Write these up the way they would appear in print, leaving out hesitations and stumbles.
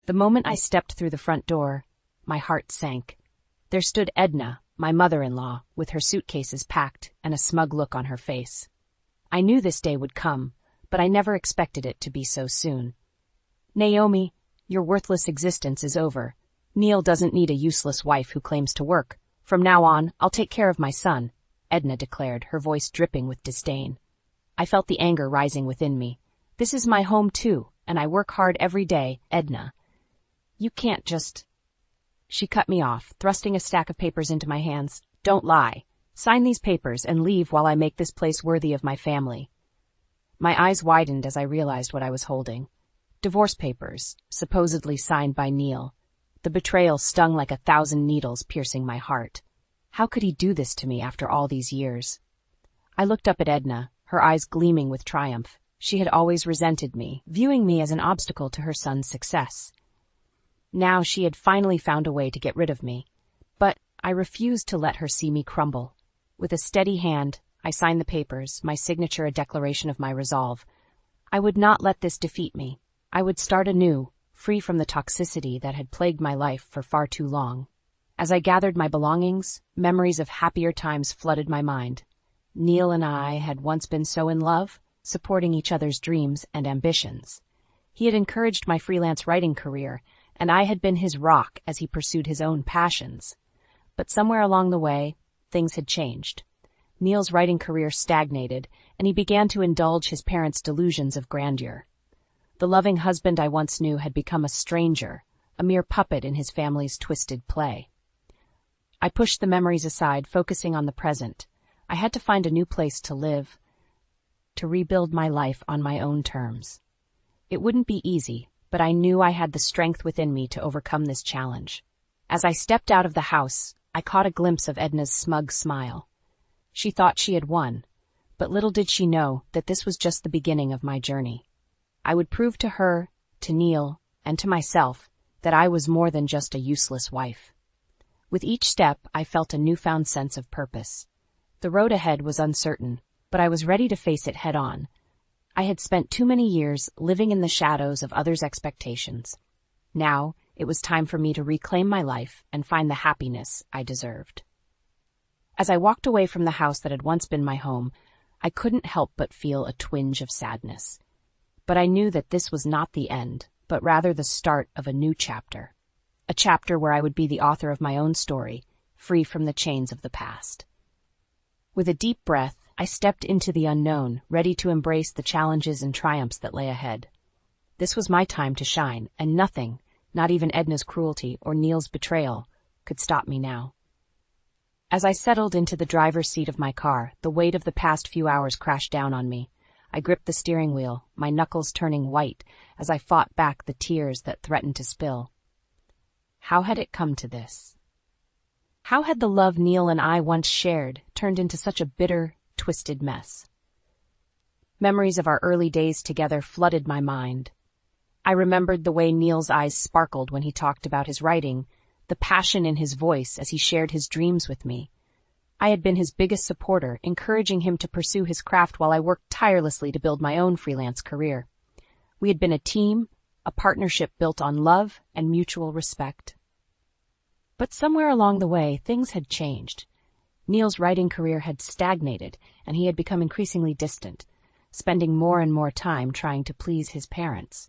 The moment I stepped through the front door, my heart sank. There stood Edna, my mother-in-law, with her suitcases packed and a smug look on her face. I knew this day would come, but I never expected it to be so soon. "Naomi, your worthless existence is over. Neil doesn't need a useless wife who claims to work. From now on, I'll take care of my son," Edna declared, her voice dripping with disdain. I felt the anger rising within me. "This is my home too, and I work hard every day, Edna. You can't just—" She cut me off, thrusting a stack of papers into my hands. "Don't lie. Sign these papers and leave while I make this place worthy of my family." My eyes widened as I realized what I was holding. Divorce papers, supposedly signed by Neil. The betrayal stung like 1,000 needles, piercing my heart. How could he do this to me after all these years? I looked up at Edna, her eyes gleaming with triumph. She had always resented me, viewing me as an obstacle to her son's success. Now she had finally found a way to get rid of me. But I refused to let her see me crumble. With a steady hand, I signed the papers, my signature a declaration of my resolve. I would not let this defeat me. I would start anew, free from the toxicity that had plagued my life for far too long. As I gathered my belongings, memories of happier times flooded my mind. Neil and I had once been so in love, supporting each other's dreams and ambitions. He had encouraged my freelance writing career, and I had been his rock as he pursued his own passions. But somewhere along the way, things had changed. Neil's writing career stagnated, and he began to indulge his parents' delusions of grandeur. The loving husband I once knew had become a stranger, a mere puppet in his family's twisted play. I pushed the memories aside, focusing on the present. I had to find a new place to live, to rebuild my life on my own terms. It wouldn't be easy, but I knew I had the strength within me to overcome this challenge. As I stepped out of the house, I caught a glimpse of Edna's smug smile. She thought she had won, but little did she know that this was just the beginning of my journey. I would prove to her, to Neil, and to myself that I was more than just a useless wife. With each step, I felt a newfound sense of purpose. The road ahead was uncertain, but I was ready to face it head-on. I had spent too many years living in the shadows of others' expectations. Now, it was time for me to reclaim my life and find the happiness I deserved. As I walked away from the house that had once been my home, I couldn't help but feel a twinge of sadness. But I knew that this was not the end, but rather the start of a new chapter. A chapter where I would be the author of my own story, free from the chains of the past. With a deep breath, I stepped into the unknown, ready to embrace the challenges and triumphs that lay ahead. This was my time to shine, and nothing, not even Edna's cruelty or Neil's betrayal, could stop me now. As I settled into the driver's seat of my car, the weight of the past few hours crashed down on me. I gripped the steering wheel, my knuckles turning white as I fought back the tears that threatened to spill. How had it come to this? How had the love Neil and I once shared turned into such a bitter, twisted mess? Memories of our early days together flooded my mind. I remembered the way Neil's eyes sparkled when he talked about his writing, the passion in his voice as he shared his dreams with me. I had been his biggest supporter, encouraging him to pursue his craft while I worked tirelessly to build my own freelance career. We had been a team, a partnership built on love and mutual respect. But somewhere along the way, things had changed. Neil's writing career had stagnated, and he had become increasingly distant, spending more and more time trying to please his parents.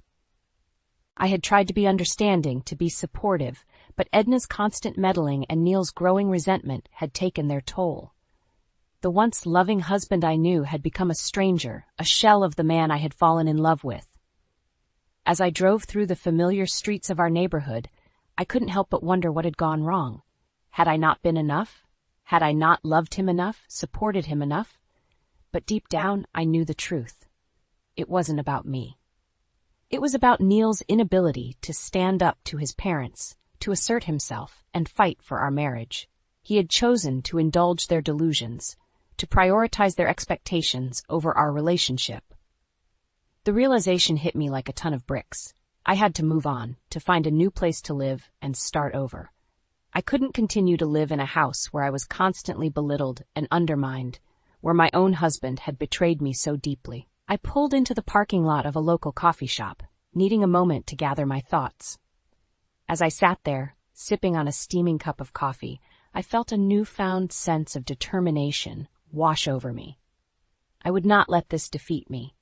I had tried to be understanding, to be supportive, but Edna's constant meddling and Neil's growing resentment had taken their toll. The once loving husband I knew had become a stranger, a shell of the man I had fallen in love with. As I drove through the familiar streets of our neighborhood, I couldn't help but wonder what had gone wrong. Had I not been enough? Had I not loved him enough, supported him enough? But deep down, I knew the truth. It wasn't about me. It was about Neil's inability to stand up to his parents, to assert himself, and fight for our marriage. He had chosen to indulge their delusions, to prioritize their expectations over our relationship. The realization hit me like a ton of bricks. I had to move on, to find a new place to live and start over. I couldn't continue to live in a house where I was constantly belittled and undermined, where my own husband had betrayed me so deeply. I pulled into the parking lot of a local coffee shop, needing a moment to gather my thoughts. As I sat there, sipping on a steaming cup of coffee, I felt a newfound sense of determination wash over me. I would not let this defeat me.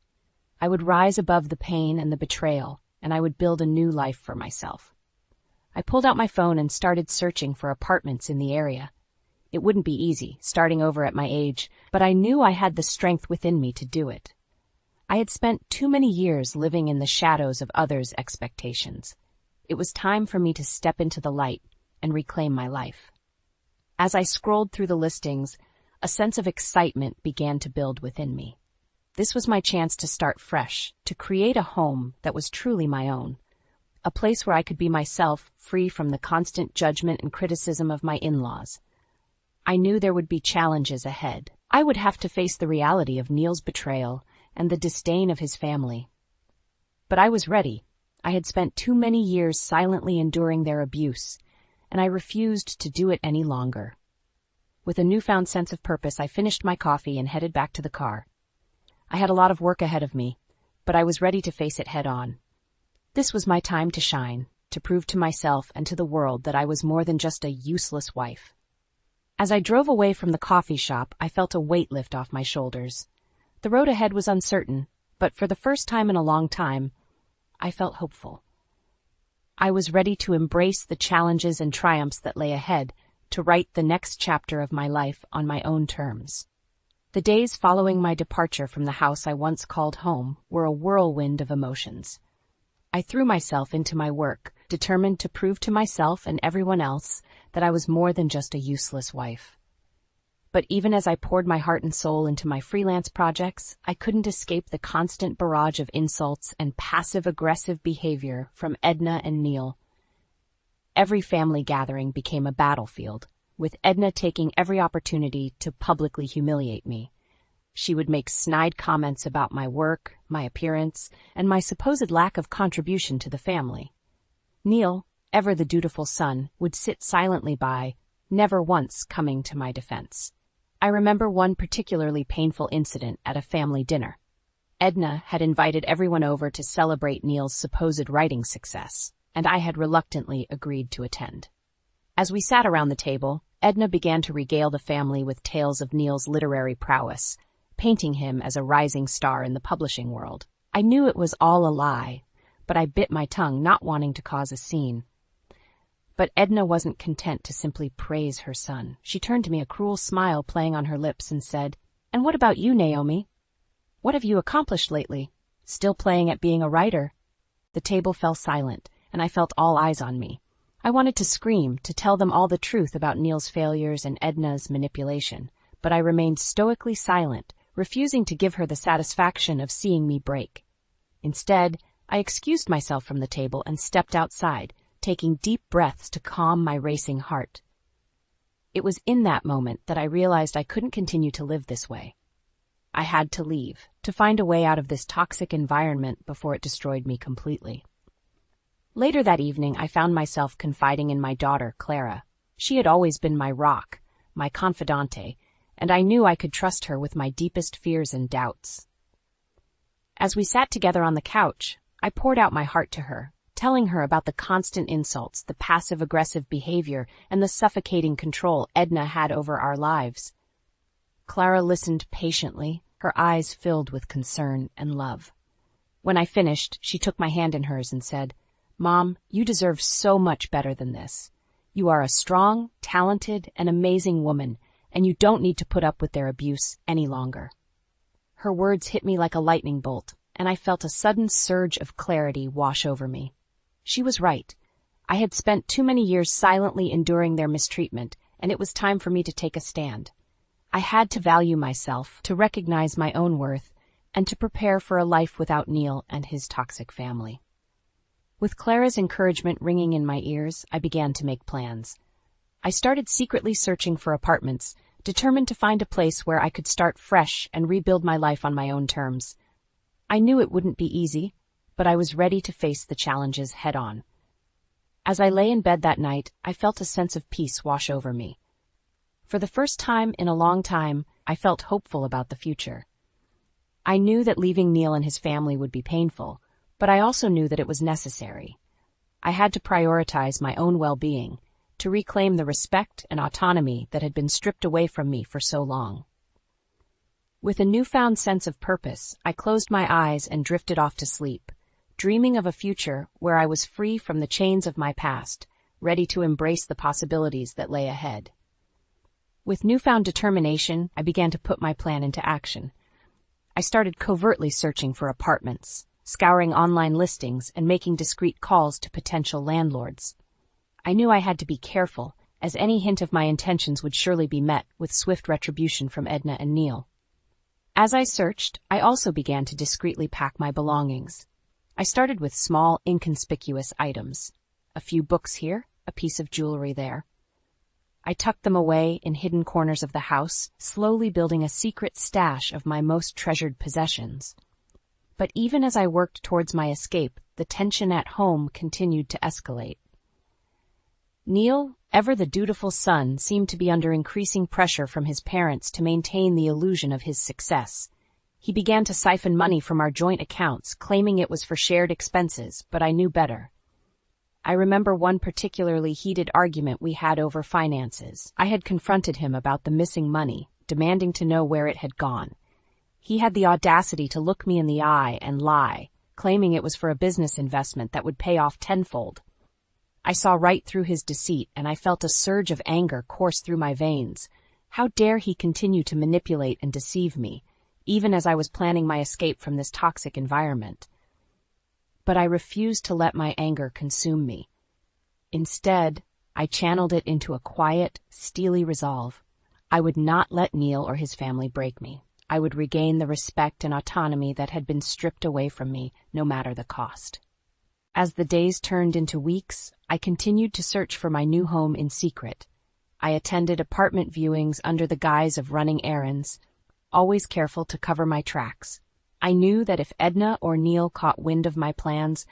I would rise above the pain and the betrayal, and I would build a new life for myself. I pulled out my phone and started searching for apartments in the area. It wouldn't be easy, starting over at my age, but I knew I had the strength within me to do it. I had spent too many years living in the shadows of others' expectations. It was time for me to step into the light and reclaim my life. As I scrolled through the listings, a sense of excitement began to build within me. This was my chance to start fresh, to create a home that was truly my own. A place where I could be myself, free from the constant judgment and criticism of my in-laws. I knew there would be challenges ahead. I would have to face the reality of Neil's betrayal and the disdain of his family. But I was ready. I had spent too many years silently enduring their abuse, and I refused to do it any longer. With a newfound sense of purpose, I finished my coffee and headed back to the car. I had a lot of work ahead of me, but I was ready to face it head-on. This was my time to shine, to prove to myself and to the world that I was more than just a useless wife. As I drove away from the coffee shop, I felt a weight lift off my shoulders. The road ahead was uncertain, but for the first time in a long time, I felt hopeful. I was ready to embrace the challenges and triumphs that lay ahead, to write the next chapter of my life on my own terms. The days following my departure from the house I once called home were a whirlwind of emotions. I threw myself into my work, determined to prove to myself and everyone else that I was more than just a useless wife. But even as I poured my heart and soul into my freelance projects, I couldn't escape the constant barrage of insults and passive-aggressive behavior from Edna and Neil. Every family gathering became a battlefield, with Edna taking every opportunity to publicly humiliate me. She would make snide comments about my work, my appearance, and my supposed lack of contribution to the family. Neil, ever the dutiful son, would sit silently by, never once coming to my defense. I remember one particularly painful incident at a family dinner. Edna had invited everyone over to celebrate Neil's supposed writing success, and I had reluctantly agreed to attend. As we sat around the table, Edna began to regale the family with tales of Neil's literary prowess, painting him as a rising star in the publishing world. I knew it was all a lie, but I bit my tongue, not wanting to cause a scene. But Edna wasn't content to simply praise her son. She turned to me, a cruel smile playing on her lips, and said, "And what about you, Naomi? What have you accomplished lately? Still playing at being a writer?" The table fell silent, and I felt all eyes on me. I wanted to scream, to tell them all the truth about Neil's failures and Edna's manipulation, but I remained stoically silent, refusing to give her the satisfaction of seeing me break. Instead, I excused myself from the table and stepped outside, taking deep breaths to calm my racing heart. It was in that moment that I realized I couldn't continue to live this way. I had to leave, to find a way out of this toxic environment before it destroyed me completely. Later that evening, I found myself confiding in my daughter, Clara. She had always been my rock, my confidante, and I knew I could trust her with my deepest fears and doubts. As we sat together on the couch, I poured out my heart to her, telling her about the constant insults, the passive-aggressive behavior, and the suffocating control Edna had over our lives. Clara listened patiently, her eyes filled with concern and love. When I finished, she took my hand in hers and said, "Mom, you deserve so much better than this. You are a strong, talented, and amazing woman, and you don't need to put up with their abuse any longer." Her words hit me like a lightning bolt, and I felt a sudden surge of clarity wash over me. She was right. I had spent too many years silently enduring their mistreatment, and it was time for me to take a stand. I had to value myself, to recognize my own worth, and to prepare for a life without Neil and his toxic family. With Clara's encouragement ringing in my ears, I began to make plans. I started secretly searching for apartments, determined to find a place where I could start fresh and rebuild my life on my own terms. I knew it wouldn't be easy, but I was ready to face the challenges head-on. As I lay in bed that night, I felt a sense of peace wash over me. For the first time in a long time, I felt hopeful about the future. I knew that leaving Neil and his family would be painful, but I also knew that it was necessary. I had to prioritize my own well-being, to reclaim the respect and autonomy that had been stripped away from me for so long. With a newfound sense of purpose, I closed my eyes and drifted off to sleep, dreaming of a future where I was free from the chains of my past, ready to embrace the possibilities that lay ahead. With newfound determination, I began to put my plan into action. I started covertly searching for apartments, scouring online listings, and making discreet calls to potential landlords. I knew I had to be careful, as any hint of my intentions would surely be met with swift retribution from Edna and Neil. As I searched, I also began to discreetly pack my belongings. I started with small, inconspicuous items. A few books here, a piece of jewelry there. I tucked them away in hidden corners of the house, slowly building a secret stash of my most treasured possessions. But even as I worked towards my escape, the tension at home continued to escalate. Neil, ever the dutiful son, seemed to be under increasing pressure from his parents to maintain the illusion of his success. He began to siphon money from our joint accounts, claiming it was for shared expenses, but I knew better. I remember one particularly heated argument we had over finances. I had confronted him about the missing money, demanding to know where it had gone. He had the audacity to look me in the eye and lie, claiming it was for a business investment that would pay off tenfold. I saw right through his deceit, and I felt a surge of anger course through my veins. How dare he continue to manipulate and deceive me, even as I was planning my escape from this toxic environment? But I refused to let my anger consume me. Instead, I channeled it into a quiet, steely resolve. I would not let Neil or his family break me. I would regain the respect and autonomy that had been stripped away from me, no matter the cost. As the days turned into weeks, I continued to search for my new home in secret. I attended apartment viewings under the guise of running errands, always careful to cover my tracks. I knew that if Edna or Neil caught wind of my plans,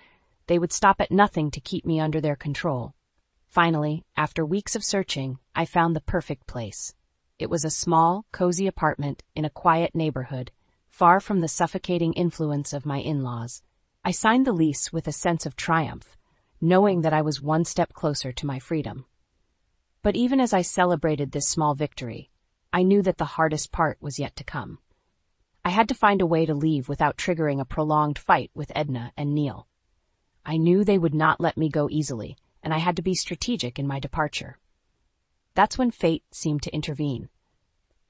they would stop at nothing to keep me under their control. Finally, after weeks of searching, I found the perfect place. It was a small, cozy apartment in a quiet neighborhood, far from the suffocating influence of my in-laws. I signed the lease with a sense of triumph, knowing that I was one step closer to my freedom. But even as I celebrated this small victory, I knew that the hardest part was yet to come. I had to find a way to leave without triggering a prolonged fight with Edna and Neil. I knew they would not let me go easily, and I had to be strategic in my departure. That's when fate seemed to intervene.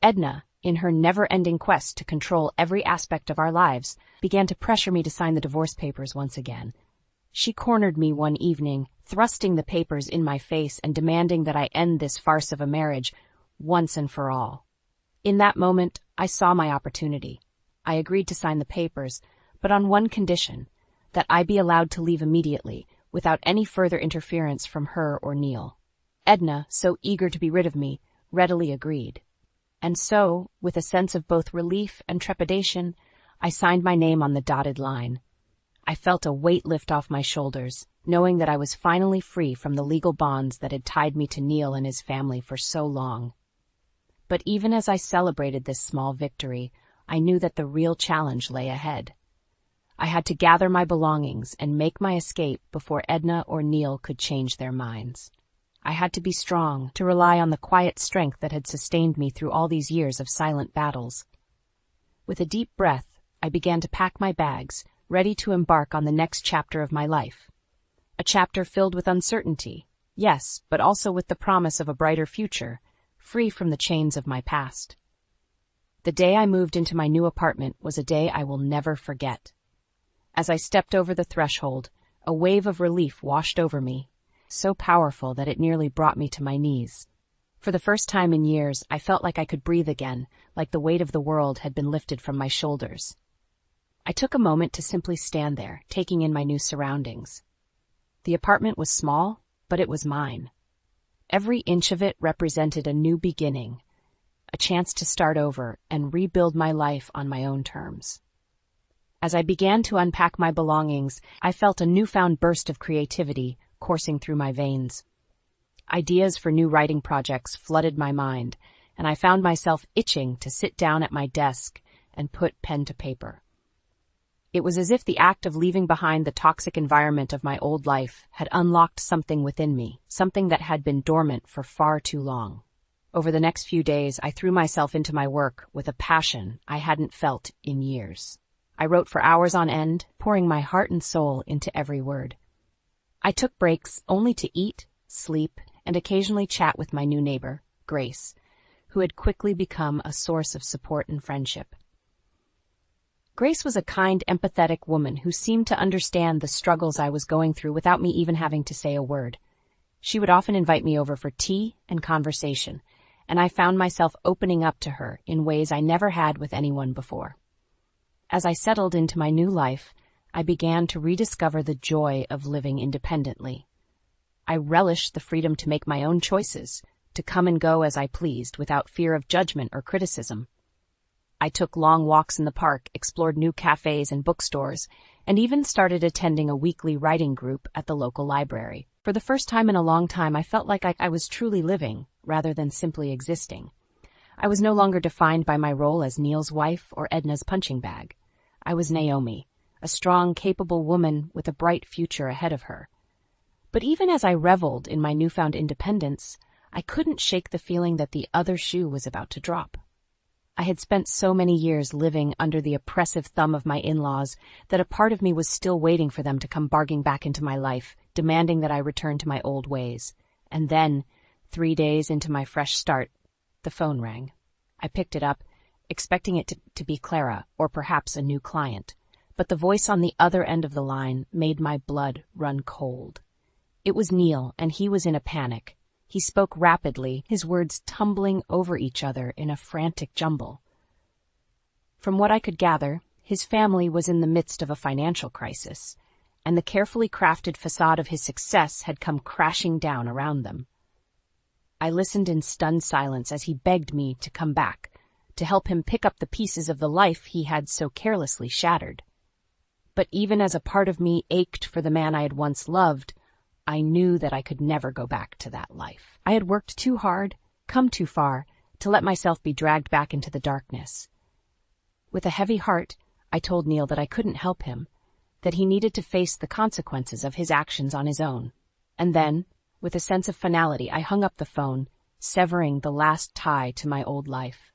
Edna, in her never-ending quest to control every aspect of our lives, began to pressure me to sign the divorce papers once again. She cornered me one evening, thrusting the papers in my face and demanding that I end this farce of a marriage once and for all. In that moment, I saw my opportunity. I agreed to sign the papers, but on one condition, that I be allowed to leave immediately, without any further interference from her or Neil. Edna, so eager to be rid of me, readily agreed. And so, with a sense of both relief and trepidation, I signed my name on the dotted line. I felt a weight lift off my shoulders, knowing that I was finally free from the legal bonds that had tied me to Neil and his family for so long. But even as I celebrated this small victory, I knew that the real challenge lay ahead. I had to gather my belongings and make my escape before Edna or Neil could change their minds. I had to be strong, to rely on the quiet strength that had sustained me through all these years of silent battles. With a deep breath, I began to pack my bags, ready to embark on the next chapter of my life. A chapter filled with uncertainty, yes, but also with the promise of a brighter future, free from the chains of my past. The day I moved into my new apartment was a day I will never forget. As I stepped over the threshold, a wave of relief washed over me, so powerful that it nearly brought me to my knees. For the first time in years, I felt like I could breathe again, like the weight of the world had been lifted from my shoulders. I took a moment to simply stand there, taking in my new surroundings. The apartment was small, but it was mine. Every inch of it represented a new beginning, a chance to start over and rebuild my life on my own terms. As I began to unpack my belongings, I felt a newfound burst of creativity coursing through my veins. Ideas for new writing projects flooded my mind, and I found myself itching to sit down at my desk and put pen to paper. It was as if the act of leaving behind the toxic environment of my old life had unlocked something within me, something that had been dormant for far too long. Over the next few days, I threw myself into my work with a passion I hadn't felt in years. I wrote for hours on end, pouring my heart and soul into every word. I took breaks only to eat, sleep, and occasionally chat with my new neighbor, Grace, who had quickly become a source of support and friendship. Grace was a kind, empathetic woman who seemed to understand the struggles I was going through without me even having to say a word. She would often invite me over for tea and conversation, and I found myself opening up to her in ways I never had with anyone before. As I settled into my new life, I began to rediscover the joy of living independently. I relished the freedom to make my own choices, to come and go as I pleased without fear of judgment or criticism. I took long walks in the park, explored new cafes and bookstores, and even started attending a weekly writing group at the local library. For the first time in a long time, I felt like I was truly living, rather than simply existing. I was no longer defined by my role as Neil's wife or Edna's punching bag. I was Naomi, a strong, capable woman with a bright future ahead of her. But even as I reveled in my newfound independence, I couldn't shake the feeling that the other shoe was about to drop. I had spent so many years living under the oppressive thumb of my in-laws that a part of me was still waiting for them to come barging back into my life, demanding that I return to my old ways. And then, 3 days into my fresh start, the phone rang. I picked it up, expecting it to be Clara, or perhaps a new client. But the voice on the other end of the line made my blood run cold. It was Neil, and he was in a panic. He spoke rapidly, his words tumbling over each other in a frantic jumble. From what I could gather, his family was in the midst of a financial crisis, and the carefully crafted facade of his success had come crashing down around them. I listened in stunned silence as he begged me to come back, to help him pick up the pieces of the life he had so carelessly shattered. But even as a part of me ached for the man I had once loved, I knew that I could never go back to that life. I had worked too hard, come too far, to let myself be dragged back into the darkness. With a heavy heart, I told Neil that I couldn't help him, that he needed to face the consequences of his actions on his own. And then, with a sense of finality, I hung up the phone, severing the last tie to my old life.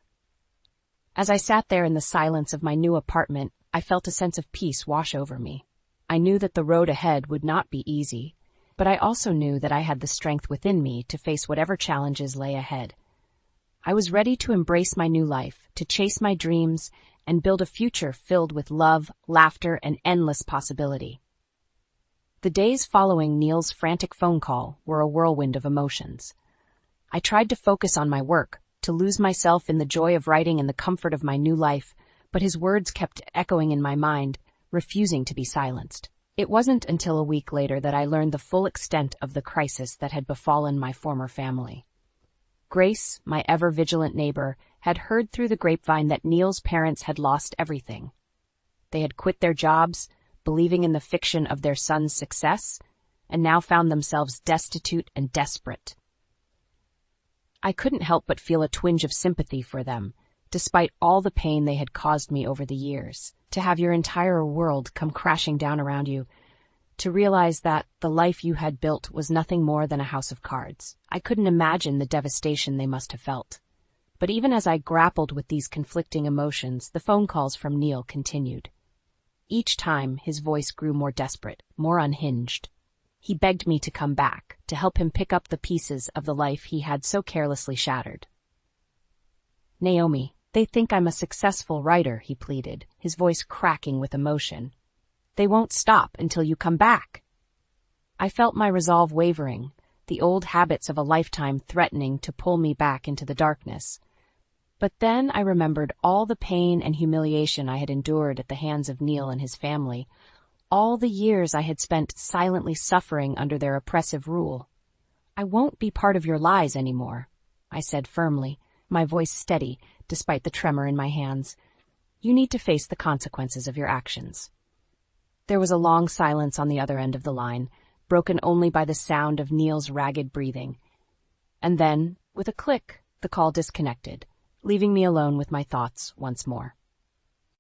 As I sat there in the silence of my new apartment, I felt a sense of peace wash over me. I knew that the road ahead would not be easy, but I also knew that I had the strength within me to face whatever challenges lay ahead. I was ready to embrace my new life, to chase my dreams, and build a future filled with love, laughter, and endless possibility. The days following Neil's frantic phone call were a whirlwind of emotions. I tried to focus on my work, to lose myself in the joy of writing and the comfort of my new life, but his words kept echoing in my mind, refusing to be silenced. It wasn't until a week later that I learned the full extent of the crisis that had befallen my former family. Grace, my ever-vigilant neighbor, had heard through the grapevine that Neil's parents had lost everything. They had quit their jobs, believing in the fiction of their son's success, and now found themselves destitute and desperate. I couldn't help but feel a twinge of sympathy for them, despite all the pain they had caused me over the years. To have your entire world come crashing down around you, to realize that the life you had built was nothing more than a house of cards. I couldn't imagine the devastation they must have felt. But even as I grappled with these conflicting emotions, the phone calls from Neil continued. Each time, his voice grew more desperate, more unhinged. He begged me to come back, to help him pick up the pieces of the life he had so carelessly shattered. Naomi, they think I'm a successful writer, he pleaded, his voice cracking with emotion. They won't stop until you come back. I felt my resolve wavering, the old habits of a lifetime threatening to pull me back into the darkness. But then I remembered all the pain and humiliation I had endured at the hands of Neil and his family, all the years I had spent silently suffering under their oppressive rule. I won't be part of your lies anymore, I said firmly, my voice steady despite the tremor in my hands. You need to face the consequences of your actions. There was a long silence on the other end of the line, broken only by the sound of Neil's ragged breathing. And then, with a click, the call disconnected, leaving me alone with my thoughts once more.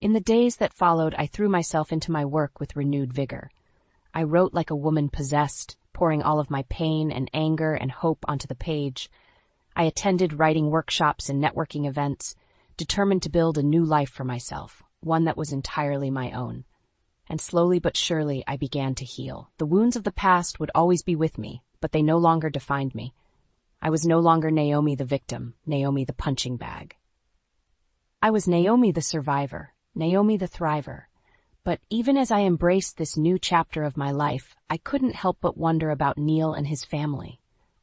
In the days that followed, I threw myself into my work with renewed vigor. I wrote like a woman possessed, pouring all of my pain and anger and hope onto the page. I attended writing workshops and networking events, determined to build a new life for myself, one that was entirely my own. And slowly but surely, I began to heal. The wounds of the past would always be with me, but they no longer defined me. I was no longer Naomi the victim, Naomi the punching bag. I was Naomi the survivor, Naomi the thriver. But even as I embraced this new chapter of my life, I couldn't help but wonder about Neil and his family.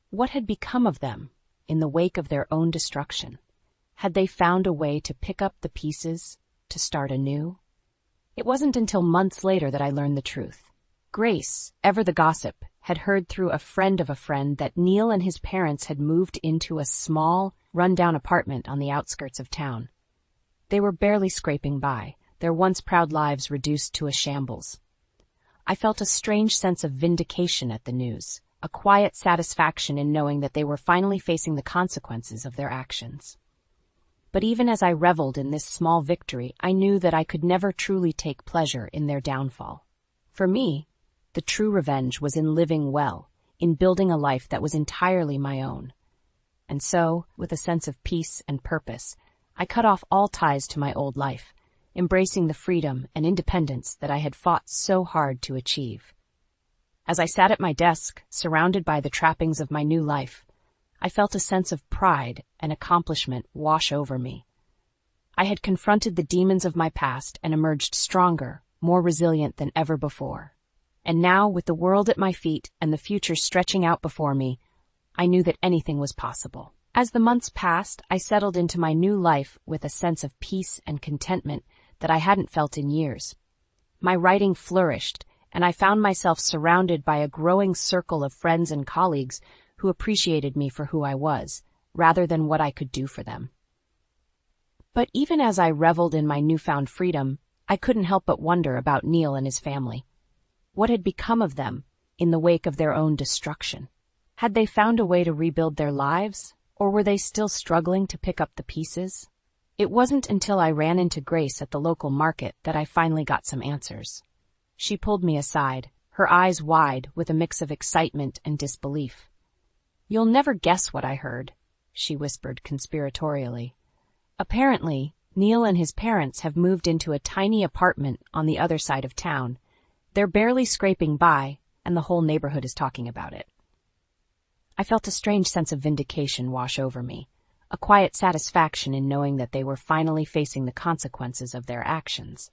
What had become of them in the wake of their own destruction? Had they found a way to pick up the pieces, to start anew? It wasn't until months later that I learned the truth. Grace, ever the gossip, had heard through a friend of a friend that Neil and his parents had moved into a small, run-down apartment on the outskirts of town. They were barely scraping by, their once proud lives reduced to a shambles. I felt a strange sense of vindication at the news, a quiet satisfaction in knowing that they were finally facing the consequences of their actions. But even as I reveled in this small victory, I knew that I could never truly take pleasure in their downfall. For me, the true revenge was in living well, in building a life that was entirely my own. And so, with a sense of peace and purpose, I cut off all ties to my old life, embracing the freedom and independence that I had fought so hard to achieve. As I sat at my desk, surrounded by the trappings of my new life, I felt a sense of pride and accomplishment wash over me. I had confronted the demons of my past and emerged stronger, more resilient than ever before. And now, with the world at my feet and the future stretching out before me, I knew that anything was possible. As the months passed, I settled into my new life with a sense of peace and contentment that I hadn't felt in years. My writing flourished, and I found myself surrounded by a growing circle of friends and colleagues who appreciated me for who I was, rather than what I could do for them. But even as I reveled in my newfound freedom, I couldn't help but wonder about Neil and his family. What had become of them in the wake of their own destruction? Had they found a way to rebuild their lives, or were they still struggling to pick up the pieces? It wasn't until I ran into Grace at the local market that I finally got some answers. She pulled me aside, her eyes wide with a mix of excitement and disbelief. "You'll never guess what I heard," she whispered conspiratorially. "Apparently, Neil and his parents have moved into a tiny apartment on the other side of town. They're barely scraping by, and the whole neighborhood is talking about it." I felt a strange sense of vindication wash over me, a quiet satisfaction in knowing that they were finally facing the consequences of their actions.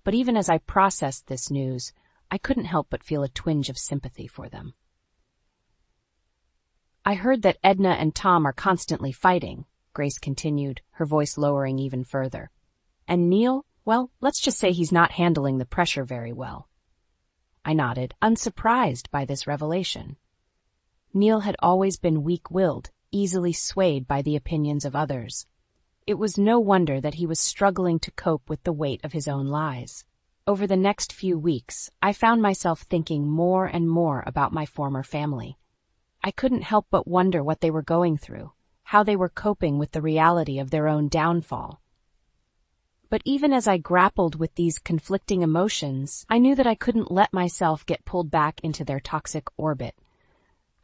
But even as I processed this news, I couldn't help but feel a twinge of sympathy for them. "I heard that Edna and Tom are constantly fighting," Grace continued, her voice lowering even further. "And Neil, well, let's just say he's not handling the pressure very well." I nodded, unsurprised by this revelation. Neil had always been weak-willed, easily swayed by the opinions of others. It was no wonder that he was struggling to cope with the weight of his own lies. Over the next few weeks, I found myself thinking more and more about my former family. I couldn't help but wonder what they were going through, how they were coping with the reality of their own downfall. But even as I grappled with these conflicting emotions, I knew that I couldn't let myself get pulled back into their toxic orbit.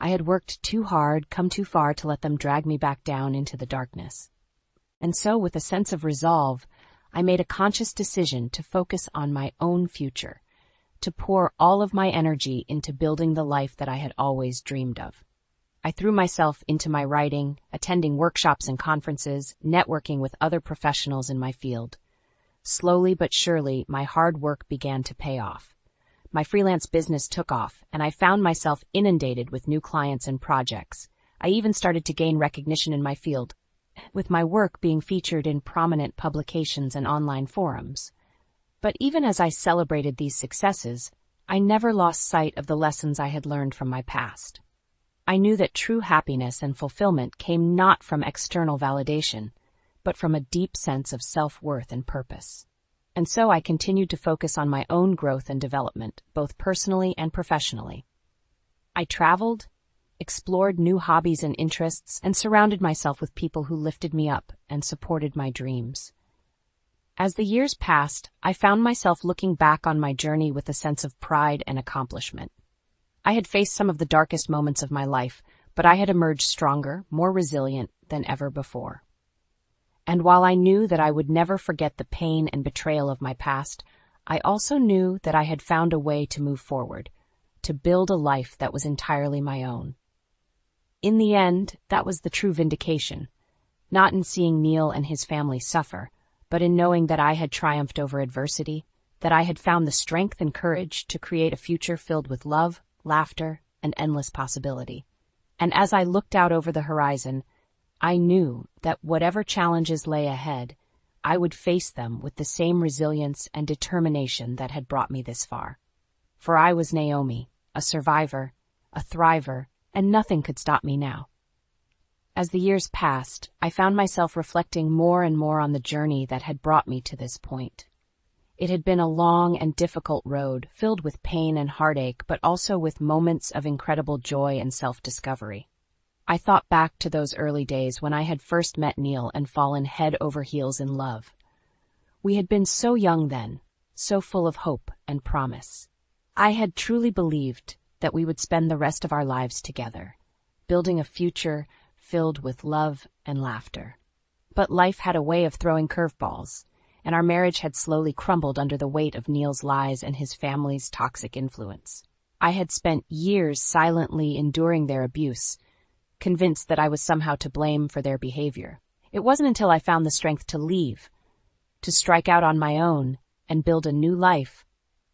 I had worked too hard, come too far to let them drag me back down into the darkness. And so, with a sense of resolve, I made a conscious decision to focus on my own future, to pour all of my energy into building the life that I had always dreamed of. I threw myself into my writing, attending workshops and conferences, networking with other professionals in my field. Slowly but surely, my hard work began to pay off. My freelance business took off, and I found myself inundated with new clients and projects. I even started to gain recognition in my field, with my work being featured in prominent publications and online forums. But even as I celebrated these successes, I never lost sight of the lessons I had learned from my past. I knew that true happiness and fulfillment came not from external validation, but from a deep sense of self-worth and purpose. And so I continued to focus on my own growth and development, both personally and professionally. I traveled, explored new hobbies and interests, and surrounded myself with people who lifted me up and supported my dreams. As the years passed, I found myself looking back on my journey with a sense of pride and accomplishment. I had faced some of the darkest moments of my life, but I had emerged stronger, more resilient than ever before. And while I knew that I would never forget the pain and betrayal of my past, I also knew that I had found a way to move forward, to build a life that was entirely my own. In the end, that was the true vindication, not in seeing Neil and his family suffer, but in knowing that I had triumphed over adversity, that I had found the strength and courage to create a future filled with love, laughter, and endless possibility. And as I looked out over the horizon, I knew that whatever challenges lay ahead, I would face them with the same resilience and determination that had brought me this far. For I was Naomi, a survivor, a thriver, and nothing could stop me now. As the years passed, I found myself reflecting more and more on the journey that had brought me to this point. It had been a long and difficult road, filled with pain and heartache, but also with moments of incredible joy and self-discovery. I thought back to those early days when I had first met Neil and fallen head over heels in love. We had been so young then, so full of hope and promise. I had truly believed that we would spend the rest of our lives together, building a future filled with love and laughter. But life had a way of throwing curveballs, and our marriage had slowly crumbled under the weight of Neil's lies and his family's toxic influence. I had spent years silently enduring their abuse, convinced that I was somehow to blame for their behavior. It wasn't until I found the strength to leave, to strike out on my own, and build a new life,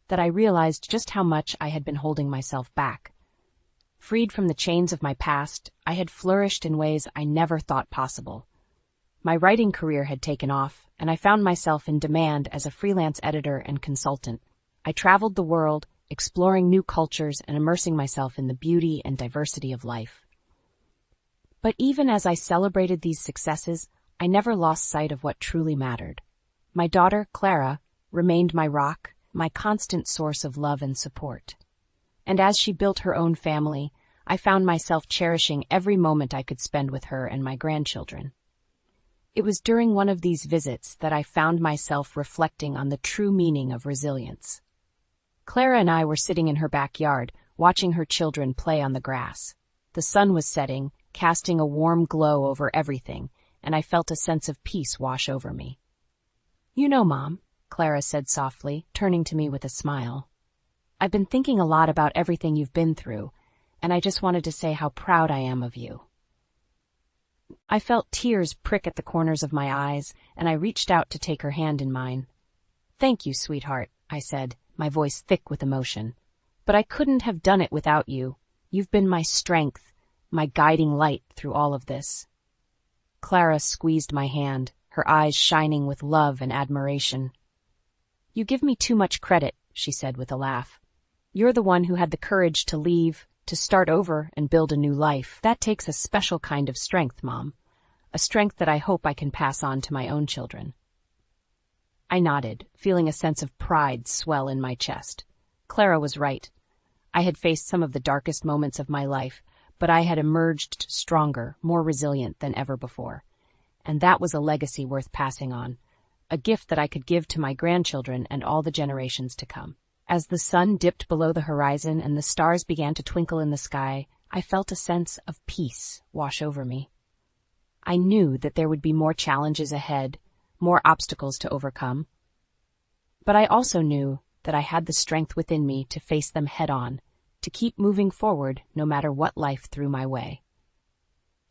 that I realized just how much I had been holding myself back. Freed from the chains of my past, I had flourished in ways I never thought possible. My writing career had taken off, and I found myself in demand as a freelance editor and consultant. I traveled the world, exploring new cultures and immersing myself in the beauty and diversity of life. But even as I celebrated these successes, I never lost sight of what truly mattered. My daughter, Clara, remained my rock, my constant source of love and support. And as she built her own family, I found myself cherishing every moment I could spend with her and my grandchildren. It was during one of these visits that I found myself reflecting on the true meaning of resilience. Clara and I were sitting in her backyard, watching her children play on the grass. The sun was setting, casting a warm glow over everything, and I felt a sense of peace wash over me. "You know, Mom," Clara said softly, turning to me with a smile, "I've been thinking a lot about everything you've been through, and I just wanted to say how proud I am of you." I felt tears prick at the corners of my eyes, and I reached out to take her hand in mine. "Thank you, sweetheart," I said, my voice thick with emotion. "But I couldn't have done it without you. You've been my strength, my guiding light through all of this." Clara squeezed my hand, her eyes shining with love and admiration. "You give me too much credit," she said with a laugh. "You're the one who had the courage to leave, to start over and build a new life. That takes a special kind of strength, Mom. A strength that I hope I can pass on to my own children." I nodded, feeling a sense of pride swell in my chest. Clara was right. I had faced some of the darkest moments of my life, but I had emerged stronger, more resilient than ever before. And that was a legacy worth passing on, a gift that I could give to my grandchildren and all the generations to come. As the sun dipped below the horizon and the stars began to twinkle in the sky, I felt a sense of peace wash over me. I knew that there would be more challenges ahead, more obstacles to overcome. But I also knew that I had the strength within me to face them head-on, to keep moving forward no matter what life threw my way.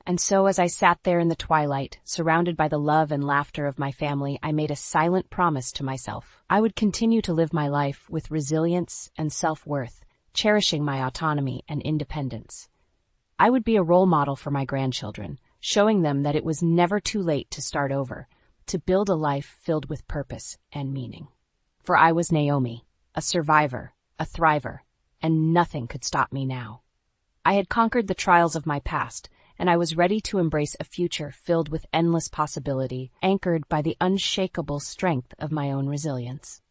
And so as I sat there in the twilight, surrounded by the love and laughter of my family, I made a silent promise to myself. I would continue to live my life with resilience and self-worth, cherishing my autonomy and independence. I would be a role model for my grandchildren, showing them that it was never too late to start over, to build a life filled with purpose and meaning. For I was Naomi, a survivor, a thriver, and nothing could stop me now. I had conquered the trials of my past, and I was ready to embrace a future filled with endless possibility, anchored by the unshakable strength of my own resilience.